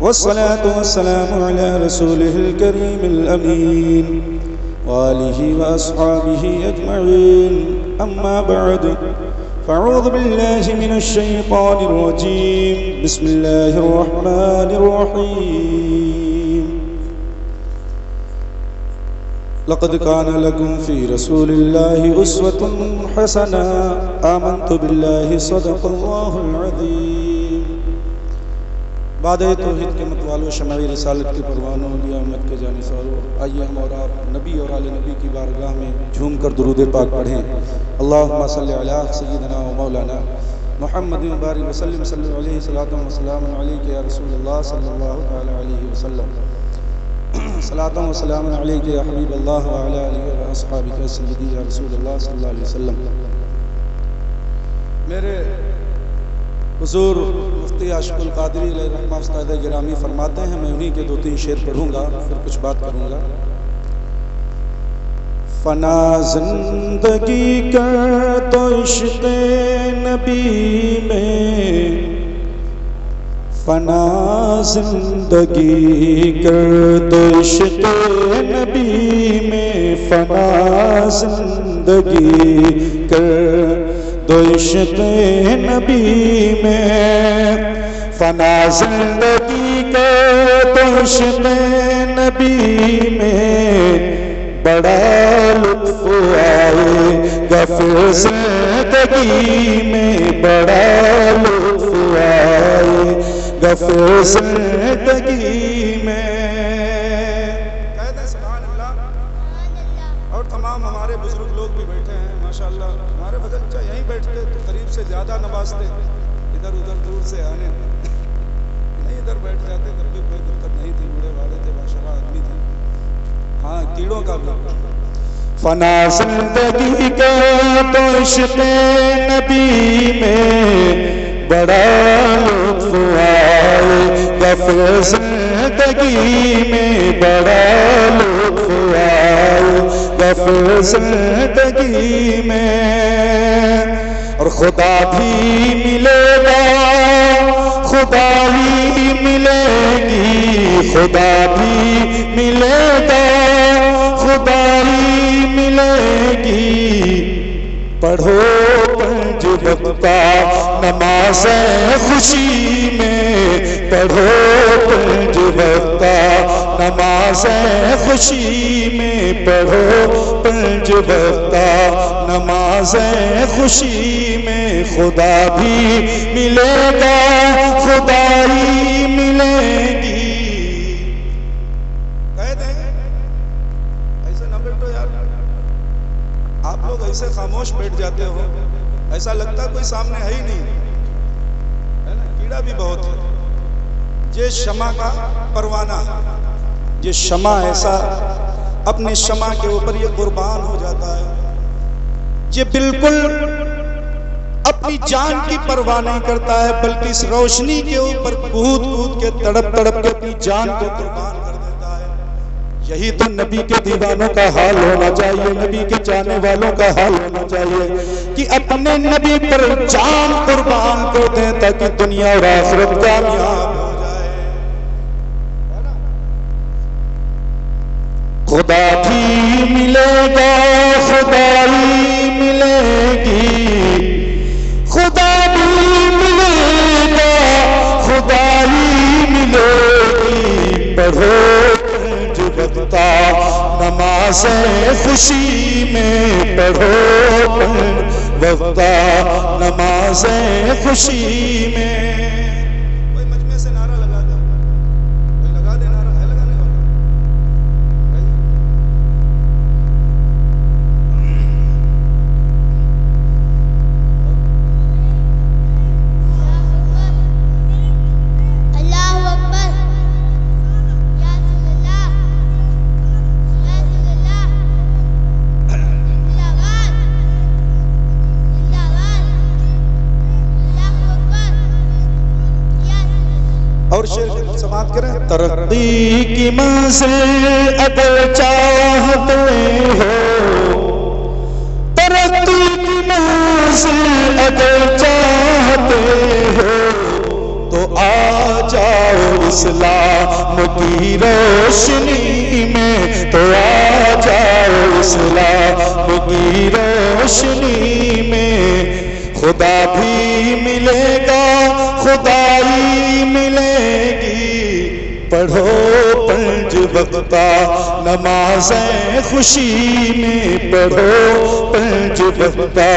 والصلاة والسلام على رسوله الكريم الأمين وآله وأصحابه أجمعين أما بعد فأعوذ بالله من الشيطان الرجيم بسم الله الرحمن الرحيم لقد كان لكم في رسول الله أسوة حسنة آمنت بالله صدق الله العظيم. بعد توحید کے متوالو شمعی رسالت کے پروانوں علی احمد کے جانثاروں، آئیے ہم اور آپ نبی اور آل نبی کی بارگاہ میں جھوم کر درود پاک پڑھیں. اللہم صلی علی سیدنا و مولانا محمد مبارک وسلم صلی علیہ صلاۃ و سلام علیک یا رسول اللہ صلی اللہ علیہ وسلم. صلاۃ و سلام علیک یا حبیب اللہ وعلی آلہ و اصحابہ سیدی یا رسول اللہ صلی اللہ علیہ وسلم. میرے حضور مفتی عاشق القادری علیہ رحمہ استاد گرامی فرماتے ہیں، میں انہی کے دو تین شعر پڑھوں گا پھر کچھ بات کروں گا. فنا زندگی کر تو عشق نبی میں، فنا زندگی کر تو عشق نبی میں، فنا زندگی کر دو عشق نبی میں، فنا زندگی کا دو عشق نبی میں، بڑا لطف آئے گا پھر زندگی میں، بڑا لطف آئے گا پھر زندگی میں. اور تمام ہمارے بزرگ لوگ بھی بیٹھے ہیں ماشاءاللہ. ہمارے بچہ یہیں بیٹھتے تو قریب سے زیادہ نوازتے، ادھر ادھر دور سے آنے نہیں، ادھر بیٹھ جاتے تب بھی کوئی دقت نہیں تھی. بوڑھے والے تھے، ماشاءاللہ آدمی تھے، ہاں کیڑوں کا بھی. فنا زندگی کا تو عشق نبی میں، بڑا لطف آئے گا پھر زندگی میں، بڑا لطف آئے گا پھر زندگی میں. اور خدا بھی ملے گا، خدا ہی ملے گی، خدا بھی ملے گا، خدا ہی ملے گی. پڑھو پنج وقتہ نماز خوشی میں، پڑھو پنج وقتہ نماز خوشی میں، پڑھو پنج وقتہ نماز خوشی میں. خدا بھی ملے گا، خدا ہی ملے گی. کہہ دیں ایسے نہ بیٹھو یار، آپ لوگ ایسے خاموش بیٹھ جاتے ہو، ایسا لگتا کوئی سامنے ہے ہی نہیں ہے نا. کیڑا بھی بہت ہے. یہ شمع کا پروانہ، یہ شمع ایسا اپنے شمع کے اوپر یہ قربان ہو جاتا ہے، یہ بالکل اپنی جان کی پرواہ نہیں کرتا ہے، بلکہ اس روشنی کے اوپر کود کود کے تڑپ تڑپ کے اپنی جان کو قربان کر دیتا ہے. یہی تو نبی کے دیوانوں کا حال ہونا چاہیے، نبی کے چاہنے والوں کا حال ہونا چاہیے کہ اپنے نبی پر جان قربان کر دیں تاکہ دنیا اور آخرت کامیاب ہو جائے. خدا بھی ملے گا، خدا ہی ملے گی، خدا بھی ملے گا، خدا ہی ملے گی. پڑھو پنج وقتہ نماز خوشی میں، پڑھو پنج وقتہ نماز خوشی میں. کوئی مجمع سے نعرہ لگا دے، کوئی لگا دے نعرہ، ہے لگانے والا؟ اور شعر سماعت کریں. ترقی کی منزل اگر چاہتے ہو، ترقی کی منزل اگر چاہتے ہو تو آ جاؤ اسلام کی روشنی میں، تو آ جاؤ اسلام کی روشنی میں، خدا بھی ملے گا خدائی ملے گی، پڑھو پنج وقتہ نمازیں خوشی میں، پڑھو پنج وقتہ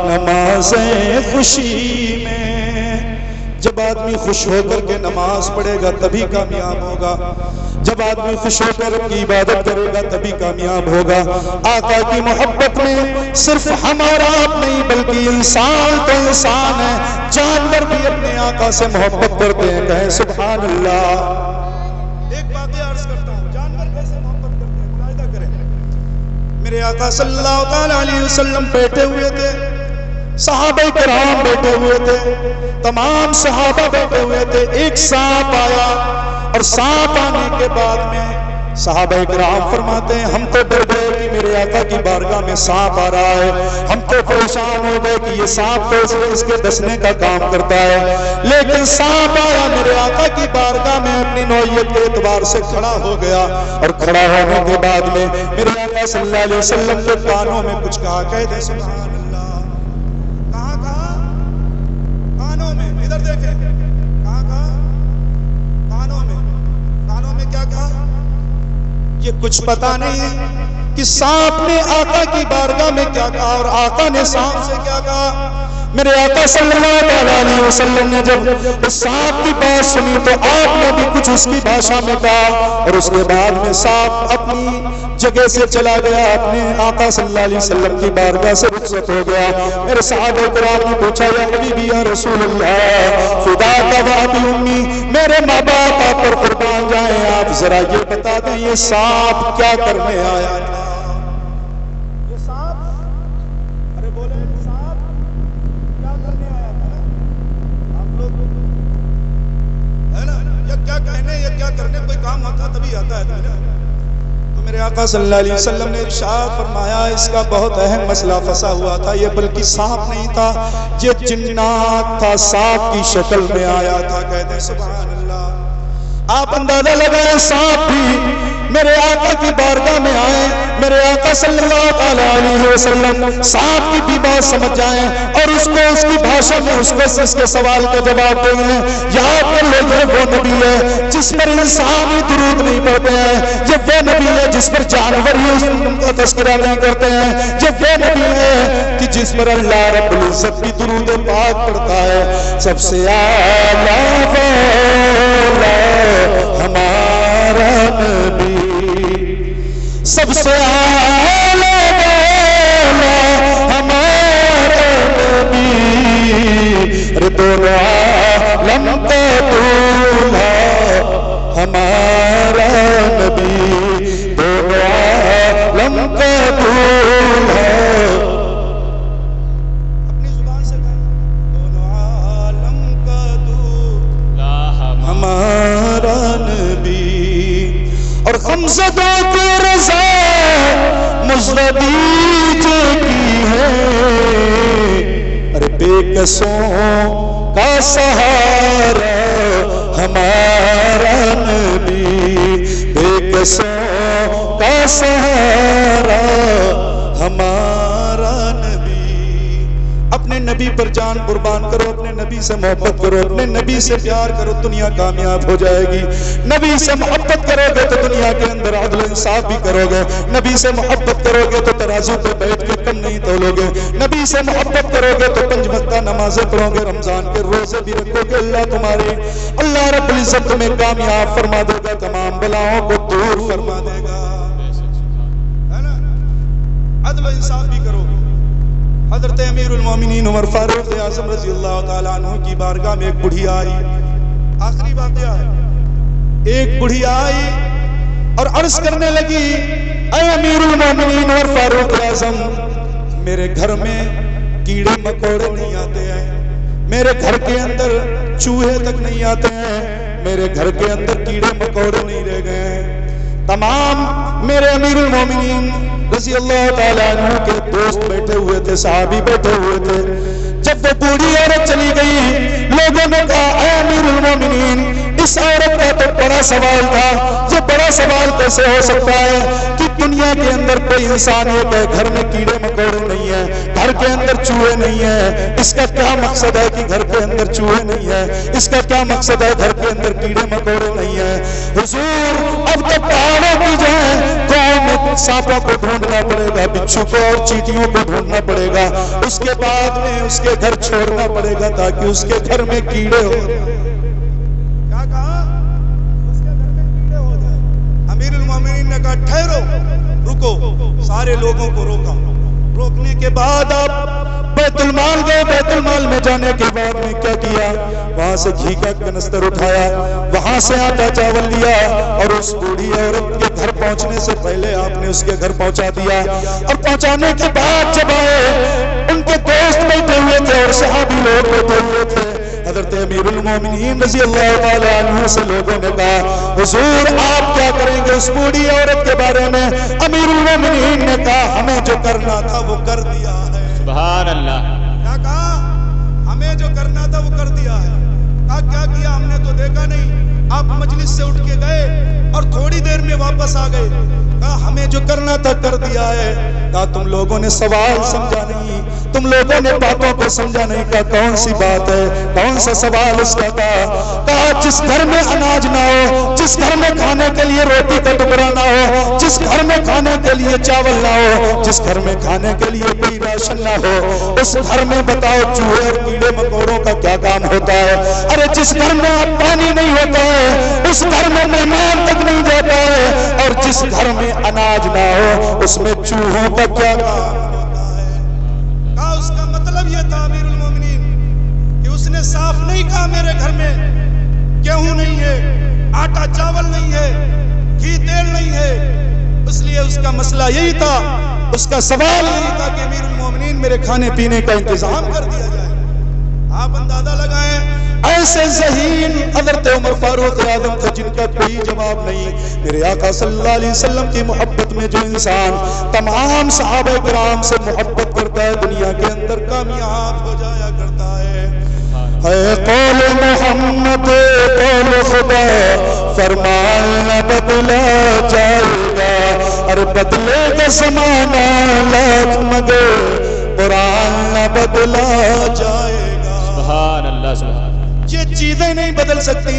نمازیں خوشی میں۔ جب آدمی خوش ہو کر کے نماز پڑھے گا تبھی کامیاب ہوگا، جب آدمی خوش ہو کر کی عبادت کرے گا تبھی کامیاب ہوگا۔ آقا کی محبت میں صرف ہمارا آپ نہیں بلکہ انسان تو انسان ہے، جانور بھی اپنے آقا سے محبت کرتے ہیں، کہیں سبحان اللہ۔ ایک واقعہ عرض کرتا ہوں، جانور کیسے محبت کرتے ہیں ملاحظہ کریں۔ میرے آقا صلی اللہ تعالی علیہ وسلم بیٹھے ہوئے تھے، صحابہ کرام بیٹھے ہوئے تھے، تمام صحابہ بیٹھے ہوئے تھے، ایک سانپ آیا، اور سانپ آنے کے بعد میں صحابہ کرام فرماتے ہیں ہم تو ڈر گئے کہ میرے آقا کی بارگاہ میں سانپ آ رہا ہے، ہم تو پریشان ہو گئے کہ یہ سانپ تو اس کے ڈسنے کا کام کرتا ہے، لیکن سانپ آیا میرے آقا کی بارگاہ میں اپنی نوعیت کے اعتبار سے کھڑا ہو گیا، اور کھڑا ہونے کے بعد میں میرے آقا صلی اللہ علیہ وسلم کے کانوں میں کچھ کہا، کہہ دے سبحان اللہ۔ کہاں کہاں؟ کانوں میں، ادھر دیکھیں، کہاں کہاں؟ کانوں میں۔ کانوں میں کیا کہا؟ یہ کچھ پتا نہیں ہے کہ سانپ نے آقا کی بارگاہ میں کیا کہا اور آقا نے سانپ سے کیا کہا۔ میرے آقا صلی اللہ علیہ وسلم نے جب اس سانپ کی بات سنی تو آپ نے بھی کچھ اس کی بھاشا میں کہا، اور اس کے بعد میں سانپ اپنی جگہ سے چلا گیا، اپنے آقا صلی اللہ علیہ وسلم کی بارگاہ سے رخصت ہو گیا۔ میرے صحابہ کرام نے پوچھا یا حبیبی یا رسول اللہ فداک و ابی امی، میرے ماں باپ آپ پر قربان جائیں، آپ ذرا یہ بتا دیں یہ سانپ کیا کرنے آیا تھا؟ یہ سانپ، ارے بولے سانپ کیا کرنے آیا تھا؟ آپ لوگ ہے نا، یہ کیا کہنے یہ کیا کرنے، کوئی کام ہوتا تبھی آتا ہے نا۔ میرے آقا صلی اللہ علیہ وسلم نے ارشاد فرمایا اس کا بہت اہم مسئلہ پھنسا ہوا تھا، یہ بلکہ سانپ نہیں تھا، یہ جنات تھا، سانپ کی شکل میں آیا تھا، کہتے سبحان اللہ۔ آپ اندازہ لگائیں سانپ بھی میرے آقا کی بارگاہ میں آئے، میرے آقا صلی اللہ علیہ وسلم سانپ کی بھی بات سمجھ جائیں اور اس کو اس کی بھاشا میں اس کے سوال کا جواب دیں گے۔ یاد کر لو یہ وہ نبی ہے جس پر انسان ہی درود نہیں پڑھتے ہیں، یہ وہ نبی ہے جس پر جانور ہی اس کا تذکرہ نہیں کرتے ہیں، یہ وہ نبی ہے کہ جس پر اللہ رب العزت بھی درود پاک پڑھتا ہے۔ سب سے اعلیٰ ہمارا نبی، سب سے اعلیٰ ہمارا نبی، دونوں عالم کا دولہا ہمارا نبی، دونوں عالم کا دولہا۔ اپنی زبان سے کہیں دونوں عالم کا دولہا ہمارا نبی، اور غمزدوں کی رضا مزدیجے کی ہے، ارے بے کسوں کا سہارا ہمارا نبی، بے کسوں کا سہارا ہمارا نبی۔ اپنے نبی پر جان قربان کرو، اپنے نبی سے محبت کرو، اپنے نبی سے پیار کرو، دنیا کامیاب ہو جائے گی۔ نبی سے محبت کرو گے تو دنیا کے اندر عدل و انصاف بھی کرو گے، نبی سے محبت کرو گے تو ترازو پہ بیٹھ کے کم نہیں تولو گے، نبی سے محبت کرو گے تو 5 وقتہ نمازیں پڑھو گے، رمضان کے روزے بھی رکھو گے، اللہ رب العزت تمہیں کامیاب فرما دے گا، تمام بلاؤں کو دور فرما دے گا، ہے نا؟ عدل و انصاف بھی کرو گے۔ حضرت امیر المومنین عمر فاروق اعظم رضی اللہ تعالیٰ عنہ کی بارگاہ میں ایک بڑھیا آئی، آخری واقعہ ہے، ایک بڑھیا آئی اور عرض کرنے لگی اے امیر المومنین عمر فاروق اعظم، میرے گھر میں کیڑے مکوڑے نہیں آتے ہیں، میرے گھر کے اندر چوہے تک نہیں آتے ہیں، میرے گھر کے اندر کیڑے مکوڑے نہیں رہ گئے ہیں۔ تمام میرے امیر المومنین رضی اللہ تعالیٰ عنہ کے دوست بیٹھے ہوئے تھے، صحابی بیٹھے ہوئے تھے۔ جب وہ بوڑھی عورت چلی گئی، لوگوں نے کہا اے امیر المومنین اس عورت کا تو بڑا سوال تھا، یہ بڑا سوال کیسے ہو سکتا ہے کہ دنیا کے اندر کوئی انسانیت ہے، گھر میں کیڑے مکوڑے نہیں ہیں، گھر کے اندر چوہے نہیں ہیں، اس کا کیا مقصد ہے کہ گھر کے اندر چوہے نہیں ہیں، اس کا کیا مقصد ہے گھر کے اندر کیڑے مکوڑے نہیں ہیں؟ حضور اب تو پہاڑوں کی جو ہے قوم سانپوں کو ڈھونڈنا پڑے گا، بچھو کو اور چیٹیوں کو ڈھونڈنا پڑے گا، اس کے بعد میں اس کے گھر چھوڑنا پڑے گا تاکہ اس کے گھر میں کیڑے ہو۔ کیا کہا؟ اس کے گھر میں کیڑے ہو جائے۔ امیر المومنین نے کہا ٹھہرو، رکو، سارے لوگوں کو روکا، روکنے کے بعد آپ بیت المال گئے، بیت المال میں جانے کے بعد میں کیا کیا؟ وہاں سے گھی کا کنستر اٹھایا، وہاں سے آٹا چاول لیا اور اس بوڑھی عورت کے گھر پہنچنے سے پہلے آپ نے اس کے گھر پہنچا دیا، اور پہنچانے کے بعد جب آئے ان کے دوست بیٹھے ہوئے تھے اور صحابی لوگ بیٹھے ہوئے تھے، حضرت امیر المومنین رضی اللہ تعالی عنہ سے لوگوں نے کہا حضور آپ کیا کریں گے اس بوڑھی عورت کے بارے میں؟ امیر المومنین نے کہا ہمیں جو کرنا تھا وہ کر دیا ہے۔ سبحان اللہ۔ کیا کہا؟ ہمیں جو کرنا تھا وہ کر دیا ہے۔ کہا کیا کیا؟ ہم نے تو دیکھا نہیں، آپ مجلس سے اٹھ کے گئے اور تھوڑی دیر میں واپس آ گئے۔ کہا ہمیں جو کرنا تھا کر دیا ہے۔ کہا تم لوگوں نے سوال سمجھا نہیں، تم لوگوں نے باتوں کو سمجھا نہیں۔ کہا کون سی بات ہے، کون سا سوال اس کا تھا؟ کہا جس گھر میں اناج نہ ہو، جس گھر میں کھانے کے لیے روٹی کا ٹکڑا نہ ہو، جس گھر میں کھانے کے لیے چاول نہ ہو، جس گھر میں کھانے کے لیے کوئی راشن نہ ہو، اس گھر میں بتاؤ چوہے اور کیڑے مکوڑوں کا کیا کام ہوتا ہے؟ ارے جس گھر میں اب پانی نہیں ہوتا ہے اس گھر میں مہمان تک نہیں جاتا ہے، اور جس گھر میں اناج نہ ہو اس میں چوہوں کا کیا کام ہوتا ہے؟ کہا اس کا مطلب یہ تھا امیر المومنین کہ اس نے صاف نہیں کہا میرے گھر میں گیہوں نہیں ہے، آٹا چاول نہیں ہے، گھی تیل نہیں ہے، اس لیے اس کا مسئلہ یہی تھا، اس کا سوال یہی تھا کہ امیر المومنین میرے کھانے پینے کا انتظام کر دیا جائے۔ آپ اندازہ لگائیں ایسے ذہین حضرت عمر فاروق اعظم تھے جن کا کوئی جواب نہیں۔ میرے آقا صلی اللہ علیہ وسلم کی محبت میں جو انسان تمام صحابہ کرام سے محبت کرتا ہے دنیا کے اندر کامیاب ہو جایا کرتا ہے۔ اے قول محمد قول خدا فرمان نہ بدلا جائے گا، اور بدلے گا زمانہ لاکھ مگر قرآن نہ بدلا جائے گا۔ سبحان اللہ سبحان۔ یہ چیزیں نہیں بدل سکتی،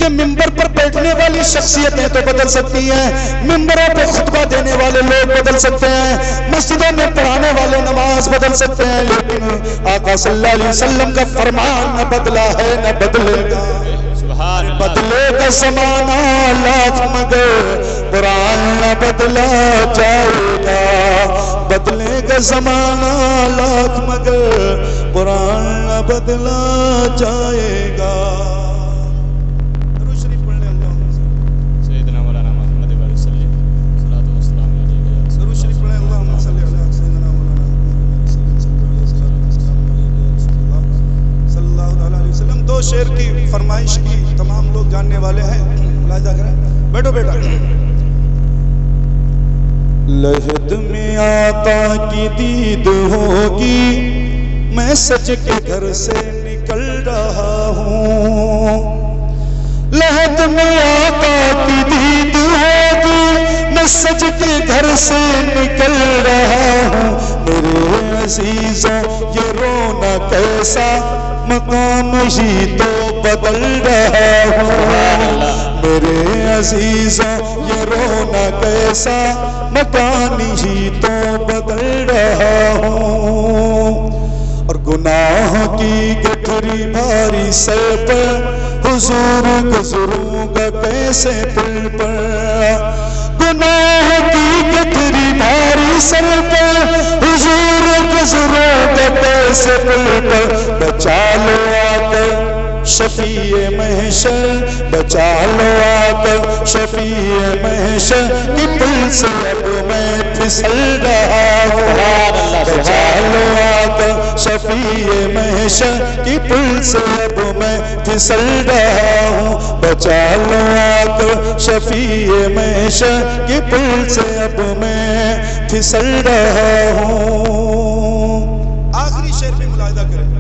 یہ ممبر پر بیٹھنے والی شخصیتیں تو بدل سکتی ہیں، ممبروں پہ خطبہ دینے والے لوگ بدل سکتے ہیں، مسجدوں میں پڑھانے والے نماز بدل سکتے ہیں، لیکن آقا صلی اللہ علیہ وسلم کا فرمان نہ بدلا ہے نہ بدلے گا۔ بدلے کا زمانہ لاکھ مگر قرآن نہ بدلا جائے گا، بدلے کا زمانہ لاکھ مگر قرآن نہ بدلا جائے گا۔ درود شریف پڑھ لیں اللہم سیدنا مولانا محمد علیہ الصلوۃ والسلام علیہ۔ درود شریف پڑھ لیں اللہم صلی علی سیدنا مولانا صلی اللہ علیہ وسلم۔ دو شعر کی فرمائش کی تمام لوگ جاننے والے ہیں، ملاحظہ کریں۔ بیٹھو بیٹا۔ لحد میں آقا کی دید ہوگی، میں سچ کے گھر سے نکل رہا ہوں۔ لحد میں آقا کی دید ہوگی، میں سچ کے گھر سے نکل رہا ہوں۔ میرے عزیزوں یہ رونا کیسا، مقام ہی تو بدل رہا ہوں۔ میرے عزیزوں یہ رونا کیسا، مکان ہی تو بدل رہا ہوں۔ اور گناہ کی گٹھری بھاری سر پر، حضور گزروں گا کیسے پل پر۔ گناہ کی گٹھری بھاری سر پر، حضور گزروں گا کیسے پل پر۔ بچا لو آ کر شفیع محشر، بچا لو آ کر شفیع محشر کی پل سے اب میں پھسل رہا ہوں۔ بچا لو آ کر شفیع محشر کی پل سے اب میں پھسل رہا ہوں۔ بچا لو آ کر شفیع محشر کی پل سے اب میں پھسل رہا ہوں۔ آخری شعر پہ ملاحظہ کریں۔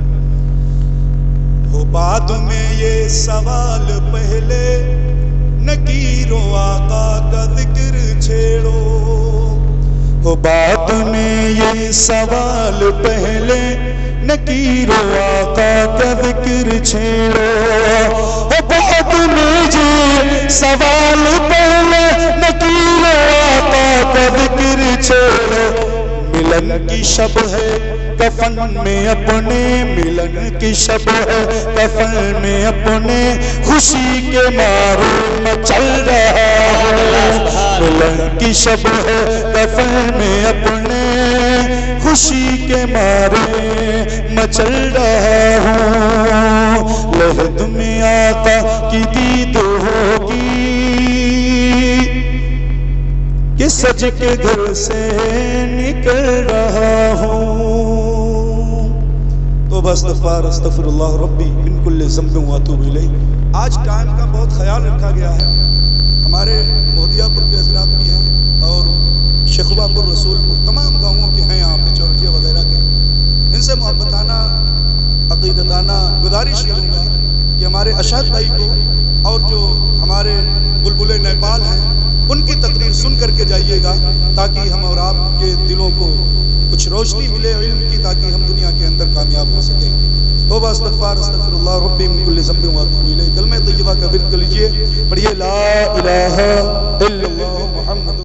ہو بعد میں یہ سوال پہلے نکیر و آقا کا ذکر چھیڑو ہو بعد میں یہ سوال پہلے نکیر و آقا کا ذکر چھیڑو ہو بعد میں یہ سوال پہلے نکیر و آقا کا ذکر چھیڑو ملن کی شب ہے کفن میں اپنے ملن کی شب ہے کفن میں اپنے خوشی کے مارے مچل رہا ہے ملن کی شب ہے کفن میں اپنے خوشی کے مارے مچل رہا ہوں لحد میں آقا کی دید ہوگی کہ سج کے گھر سے نکل رہا ہوں توبہ استغفار استغفر اللہ ربی من کل ذنب واتوب الیہ آج ٹائم کا بہت خیال رکھا گیا ہے ہمارے مہدیہ پور کے حضرات بھی ہیں اور شیخوبہ پور رسول پور تمام گاؤں کے ہیں یہاں پہ چورٹیا وغیرہ کے ان سے محبتانہ عقیدتانہ گزارش کروں گا کہ ہمارے اشاد بھائی کو اور جو ہمارے بلبل نیپال ہیں ان کی تقریر سن کر کے جائیے گا تاکہ ہم اور آپ کے دلوں کو کچھ روشنی ملے علم کی تاکہ ہم دنیا کے اندر کامیاب ہو سکیں توبہ استغفار استغفر اللہ ربی من کل ذنب واتوب الیہ کلمہ طیبہ کا ورد کر لیجیے پڑھیے لا الہ الا اللہ محمد